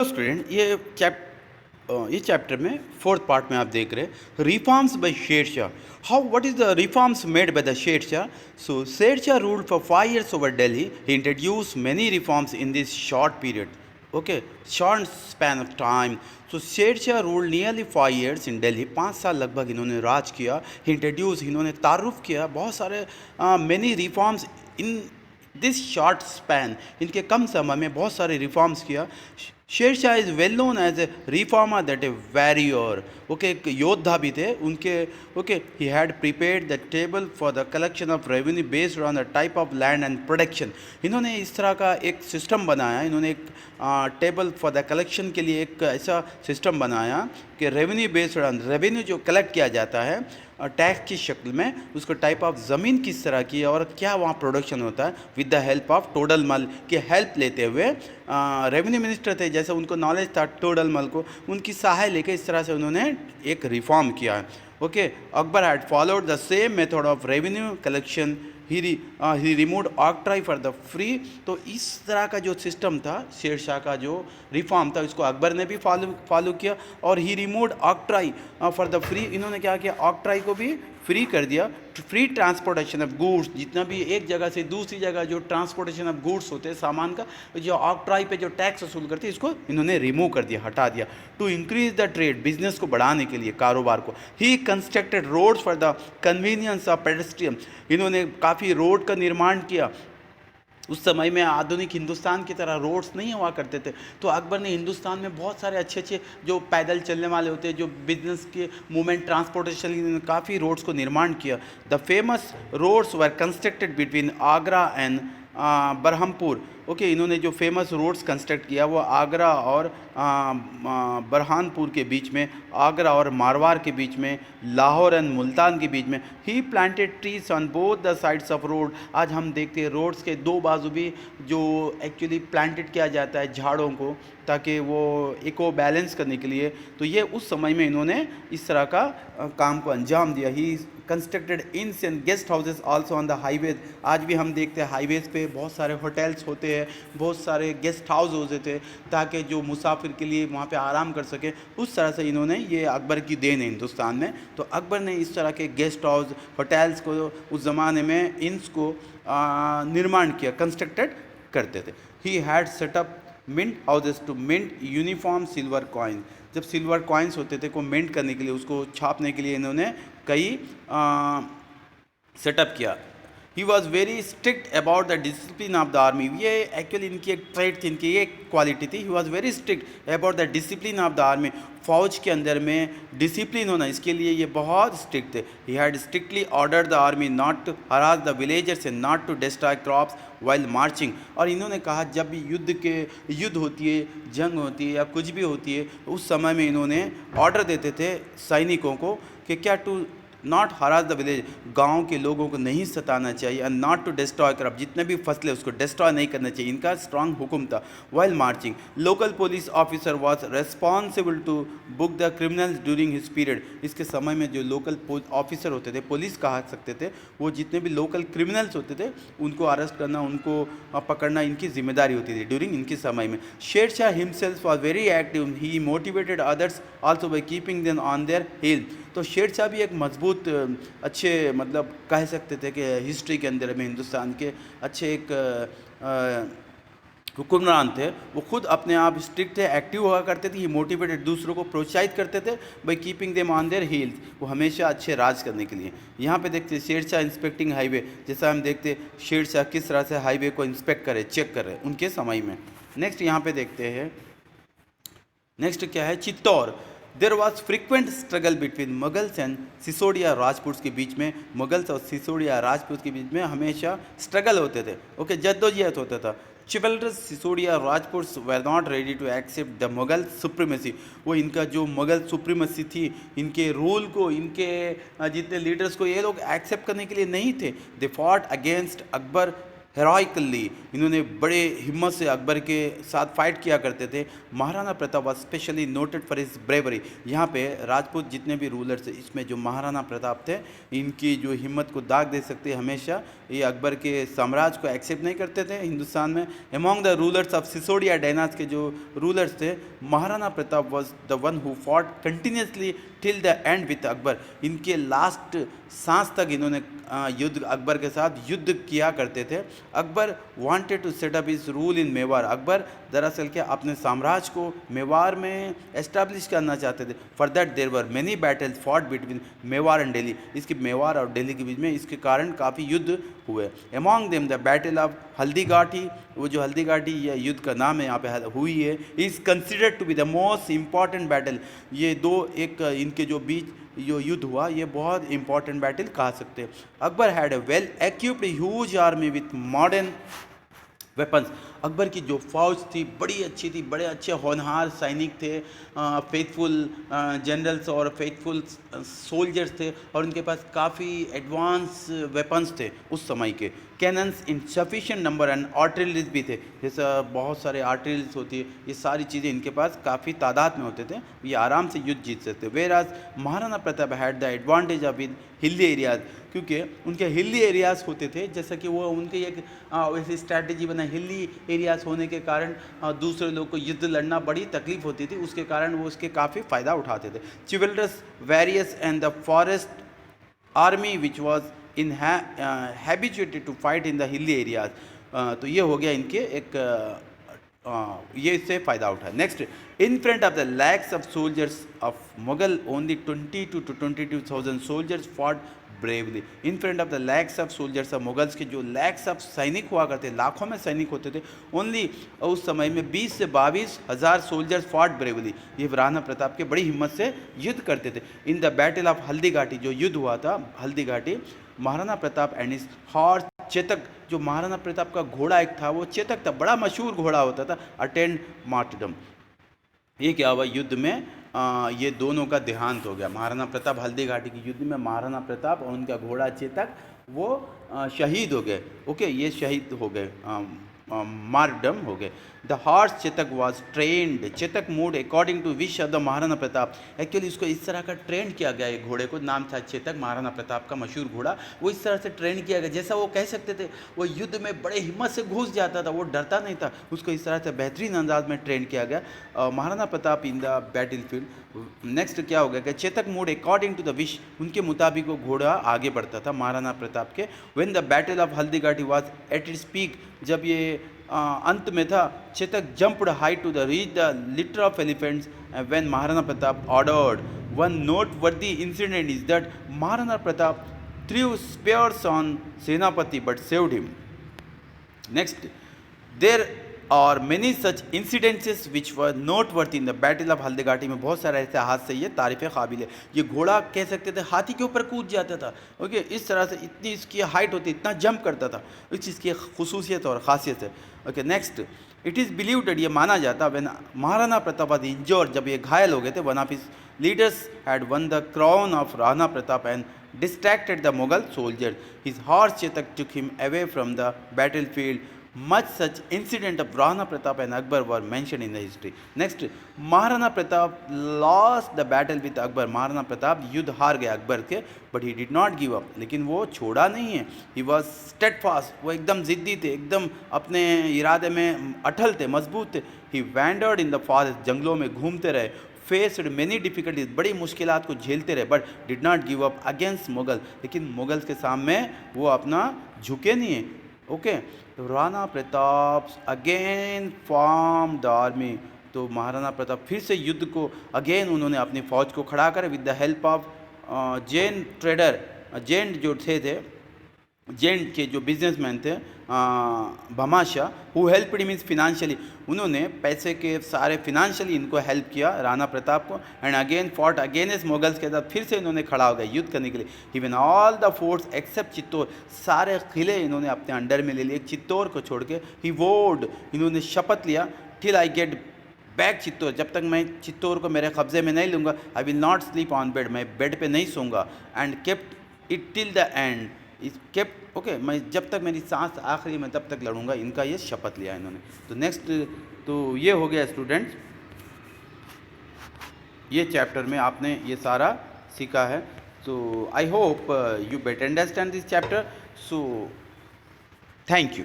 तो स्टूडेंट ये चैप्टर में फोर्थ पार्ट में आप देख रहे हैं reforms by Sher Shah. How what is the reforms made by the Sher Shah? So Sher Shah ruled for 5 years over Delhi. He introduce many reforms in this short period. Okay, short span of time. So Sher Shah ruled nearly 5 years in Delhi. 5 साल लगभग इन्होंने राज किया. Introduce, इन्होंने तारुफ किया बहुत सारे many reforms in this short span. इनके कम समय में बहुत सारे रिफॉर्म्स किया. Sher Shah is well known as a reformer that a warrior. Okay, एक योद्धा भी थे उनके. Okay, he had prepared the table for the collection of revenue based on the type of land and production. इन्होंने इस तरह का एक सिस्टम बनाया. इन्होंने एक टेबल फॉर द कलेक्शन के लिए एक ऐसा सिस्टम बनाया कि रेवेन्यू बेस्ड ऑन रेवेन्यू जो कलेक्ट किया जाता है टैक्स की शक्ल में, उसको टाइप ऑफ ज़मीन किस तरह की है और क्या वहाँ प्रोडक्शन होता है, with the help of Todarmal की हेल्प लेते हुए. रेवेन्यू मिनिस्टर थे, जैसे उनको नॉलेज था टोडरमल को, उनकी सहाय लेके इस तरह से उन्होंने एक रिफॉर्म किया है. Okay, Akbar had followed the same method of revenue collection. He removed octroi for the free. तो इस तरह का जो सिस्टम था शेर शाह का, जो रिफॉर्म था, इसको अकबर ने भी फॉलो किया. और he removed octroi for the free. इन्होंने क्या किया, ऑक्ट्राई को भी फ्री कर दिया. फ्री ट्रांसपोर्टेशन ऑफ गुड्स, जितना भी एक जगह से दूसरी जगह जो ट्रांसपोर्टेशन ऑफ गुड्स होते हैं, सामान का, जो ऑक्ट्राई पे जो टैक्स वसूल करते हैं, इसको इन्होंने रिमूव कर दिया, हटा दिया. To increase the trade, business को बढ़ाने के लिए, कारोबार को. He constructed roads for the convenience of pedestrian. इन्होंने काफ़ी रोड का निर्माण किया. उस समय में आधुनिक हिंदुस्तान की तरह रोड्स नहीं हुआ करते थे, तो अकबर ने हिंदुस्तान में बहुत सारे अच्छे अच्छे जो पैदल चलने वाले होते हैं, जो बिजनेस के मूवमेंट ट्रांसपोर्टेशन, इन्होंने काफ़ी रोड्स को निर्माण किया. The famous roads were constructed between Agra and Berhampur. Okay, इन्होंने जो फेमस रोड्स कंस्ट्रक्ट किया वो आगरा और बरहानपुर के बीच में, आगरा और मारवाड़ के बीच में, लाहौर एंड मुल्तान के बीच में. He planted trees on both the sides of road. आज हम देखते हैं रोड्स के दो बाजू भी जो एक्चुअली प्लांटेड किया जाता है झाड़ों को, ताकि वो इको बैलेंस करने के लिए. तो ये उस समय में इन्होंने इस तरह का काम को अंजाम दिया. ही कंस्ट्रक्टेड इंस and guest houses also on the highways. आज भी हम देखते हैं हाईवेज पे बहुत सारे होटल्स होते हैं, बहुत सारे गेस्ट हाउस होते थे, ताकि जो मुसाफिर के लिए वहाँ पे आराम कर सके. उस तरह से इन्होंने, ये अकबर की देन है हिंदुस्तान में. तो अकबर ने इस तरह के गेस्ट हाउस, होटल्स को उस ज़माने में इंस को निर्माण किया, कंस्ट्रक्टेड करते थे. He had setup mint houses to mint uniform silver coin. जब सिल्वर कॉइन्स होते थे को मिंट करने के लिए, उसको छापने के लिए इन्होंने कई सेटअप किया. He was very strict about the discipline of the army. ये एक्चुअली इनकी एक ट्रेड थी, इनकी एक क्वालिटी थी. He was very strict about the discipline of the army. फौज के अंदर में डिसिप्लिन होना, इसके लिए ये बहुत स्ट्रिक्ट थे. He had strictly order the army not to harass the villagers and not to destroy crops while marching. और इन्होंने कहा जब भी युद्ध होती है, जंग होती है या कुछ भी होती है, उस समय में इन्होंने ऑर्डर देते थे सैनिकों को कि क्या to not harass the village, गांव के लोगों को नहीं सताना चाहिए, and not to destroy crop, जितने भी फसलें उसको डिस्ट्रॉय नहीं करना चाहिए. इनका स्ट्रांग हुक्म था. While marching, local police officer was responsible to book the criminals during his period. इसके समय में जो लोकल ऑफिसर होते थे, पुलिस कहा सकते थे, वो जितने भी लोकल क्रिमिनल्स होते थे उनको अरेस्ट करना, उनको पकड़ना इनकी जिम्मेदारी होती थी ड्यूरिंग इनके समय में. Sher Shah himself was very active. He motivated others also by keeping them on their heel. तो शेर शाह भी एक मजबूत, अच्छे, मतलब कह सकते थे कि हिस्ट्री के अंदर में हिंदुस्तान के अच्छे एक हुक्मरान थे. वो खुद अपने आप स्ट्रिक्ट थे, एक्टिव हुआ करते थे. ही मोटिवेटेड, दूसरों को प्रोत्साहित करते थे by keeping them on there heels, वो हमेशा अच्छे राज करने के लिए. यहाँ पे देखते हैं शेर शाह इंस्पेक्टिंग हाईवे. जैसा हम देखते शेर शाह किस तरह से हाईवे को इंस्पेक्ट करे, चेक करे उनके समय में. नेक्स्ट यहाँ पे देखते हैं, नेक्स्ट क्या है, Chittor. There was frequent struggle between Mughals and Sisodia Rajputs के बीच में, मुगल्स और सिसोदिया राजपूत के बीच में हमेशा स्ट्रगल होते थे. ओके, जद्दोजहद होता था. Chivalrous Sisodia Rajputs were not ready to accept the Mughal supremacy. वो इनका जो मुगल सुप्रीमेसी थी, इनके रूल को, इनके जितने लीडर्स को, ये लोग एक्सेप्ट करने के लिए नहीं थे. दे फॉट अगेंस्ट अकबर हेरोइकली, इन्होंने बड़े हिम्मत से अकबर के साथ फाइट किया करते थे। Maharana Pratap was specially noted for his bravery. यहाँ पे राजपूत जितने भी रूलर्स थे, इसमें जो महाराणा प्रताप थे, इनकी जो हिम्मत को दाग दे सकते हमेशा ये अकबर के साम्राज्य को एक्सेप्ट नहीं करते थे हिंदुस्तान में। Among the rulers of Sisodia dynasty के जो रूलर्स थे, Maharana Pratap was the one who fought continuously till the end with Akbar. इनके लास्ट सांस तक इन्होंने युद्ध अकबर के साथ युद्ध किया करते थे। Akbar wanted to set up his rule in Mewar. Akbar दरअसल क्या अपने साम्राज्य को मेवाड़ में एस्टैब्लिश करना चाहते थे। For that there were many battles fought between Mewar and Delhi. इसके मेवाड़ और दिल्ली के बीच में इसके कारण काफ़ी युद्ध हुए। Among them the battle of Haldighati, वो जो हल्दीघाटी या युद्ध का नाम है यहाँ पे हुई है, is considered to be the most important battle. ये दो एक इनके जो बीच जो युद्ध हुआ ये बहुत इंपॉर्टेंट बैटल कहा सकते हैं। Akbar had a well equipped huge army with modern weapons. Akbar की जो फौज थी बड़ी अच्छी थी, बड़े अच्छे होनहार सैनिक थे, फेथफुल जनरल्स और फेथफुल सोल्जर्स थे, और उनके पास काफ़ी एडवांस वेपन्स थे उस समय के। Cannons in sufficient number and artilleries भी थे, जैसा बहुत सारे आर्टिलरीज होती है, ये सारी चीज़ें इनके पास काफ़ी तादाद में होते थे, ये आराम से युद्ध जीत सकते। वेयर आज Maharana Pratap had the advantage of in hilly areas, क्योंकि उनके हिली एरियाज़ होते थे, जैसा कि वो उनकी एक वैसी स्ट्रैटेजी बना, हिली एरियाज़ होने के कारण दूसरे लोग को युद्ध लड़ना बड़ी तकलीफ होती थी, उसके कारण वो उसके काफ़ी फ़ायदा उठाते थे। Chivalrous warriors and the forest army which was in habituated to fight in the hilly areas. तो ये हो गया इनके एक ये इससे फ़ायदा उठाया। Next, in front of the lakhs of soldiers of Mughal only 22 to 22,000 soldiers fought bravely. In front of the lakhs of soldiers of Mughals के जो लैक्स ऑफ सैनिक हुआ करते, लाखों में सैनिक होते थे, ओनली उस समय में 20 से 22 हज़ार सोल्जर्स फॉट ब्रेवली। ये राणा प्रताप के बड़ी हिम्मत से युद्ध करते थे। इन द बैटल ऑफ हल्दीघाटी, जो युद्ध हुआ था Haldighati, Maharana Pratap and his horse Chetak, जो महाराणा प्रताप का घोड़ा एक था वो चेतक था, बड़ा मशहूर घोड़ा होता था, अटेंड मार्टरडम। ये क्या हुआ युद्ध में, ये दोनों का देहांत हो गया। महाराणा प्रताप हल्दीघाटी के युद्ध में महाराणा प्रताप और उनका घोड़ा चेतक वो शहीद हो गए। ओके, ये शहीद हो गए, मार्टरडम हो गए। The horse Chetak was trained, Chetak moved according to wish of the Maharana Pratap. Actually इसको इस तरह का ट्रेंड किया गया, एक घोड़े को नाम था चेतक, महाराणा प्रताप का मशहूर घोड़ा, वो इस तरह से ट्रेंड किया गया, जैसा वो कह सकते थे वो युद्ध में बड़े हिम्मत से घुस जाता था, वो डरता नहीं था, उसको इस तरह से बेहतरीन अंदाज में ट्रेंड किया गया Maharana Pratap in the battle field. Next क्या हो गया कि Chetak moved according to the wish, उनके मुताबिक वो घोड़ा आगे बढ़ता था महाराणा प्रताप के। When the battle of Haldighati was at its peak, जब ये अंत में था, Chetak jumped high to the reach the litter of elephants when Maharana Pratap ordered. One noteworthy incident is that Maharana Pratap threw spears on senapati but saved him. Next, there are many such incidences which were note worth in the battle of Haldighati में बहुत सारे ऐसे हादसे ये तारीफ़ काबिल है। ये घोड़ा कह सकते थे हाथी के ऊपर कूद जाता था, ओके, इस तरह से इतनी इसकी हाइट होती, इतना जंप करता था, इस चीज़ की खसूसियत और ख़ासियत है। Okay, next, it is believed, ये माना जाता when Maharana Pratap was injured, जब ये घायल हो गए थे, one of his leaders had one the crown of Rana Pratap and distracted the Mughal soldiers. His horse Chetak took him away from the battlefield. Much such incident of Rana Pratap and Akbar were mentioned in the history. Next, Maharana Pratap lost the battle with Akbar. Maharana Pratap युद्ध हार गया अकबर के, but he did not give up. लेकिन वो छोड़ा नहीं है. He was steadfast. वो एकदम जिद्दी थे, एकदम अपने इरादे में अटल थे, मजबूत थे. He wandered in the forest. जंगलों में घूमते रहे. फेस्ड मेनी डिफ़िकल्टीज, बड़ी मुश्किलात को झेलते रहे, but did not give up against Mughal, लेकिन मुगल्स के सामने वो अपना झुके नहीं है। Okay, Rana Pratap again form the army, तो महाराणा प्रताप फिर से युद्ध को अगेन उन्होंने अपनी फ़ौज को खड़ा कर with the help of Jain trader, Jain जो थे जैन के जो बिजनेसमैन थे भमाशा, हु हेल्प मीन्स फिनेंशियली, उन्होंने पैसे के सारे फिनेंशियली इनको हेल्प किया राणा प्रताप को। And again fought against Mughals के साथ फिर से इन्होंने खड़ा हो गया युद्ध करने के लिए। Even all the forts except Chittor, सारे किले इन्होंने अपने अंडर में ले लिए चित्तौड़ को छोड़ के। ही वोड, इन्होंने शपथ लिया, till I get back Chittor, जब तक मैं चित्तौड़ को मेरे कब्जे में नहीं लूँगा, I will not sleep on bed, मैं बेड पे नहीं सोऊंगा। And kept it till the end, is kept okay, मैं जब तक मेरी सांस आखिरी मैं तब तक लड़ूंगा, इनका ये शपथ लिया इन्होंने। तो नेक्स्ट, तो ये हो गया स्टूडेंट्स, ये चैप्टर में आपने ये सारा सीखा है। So I hope you better understand this chapter. So thank you.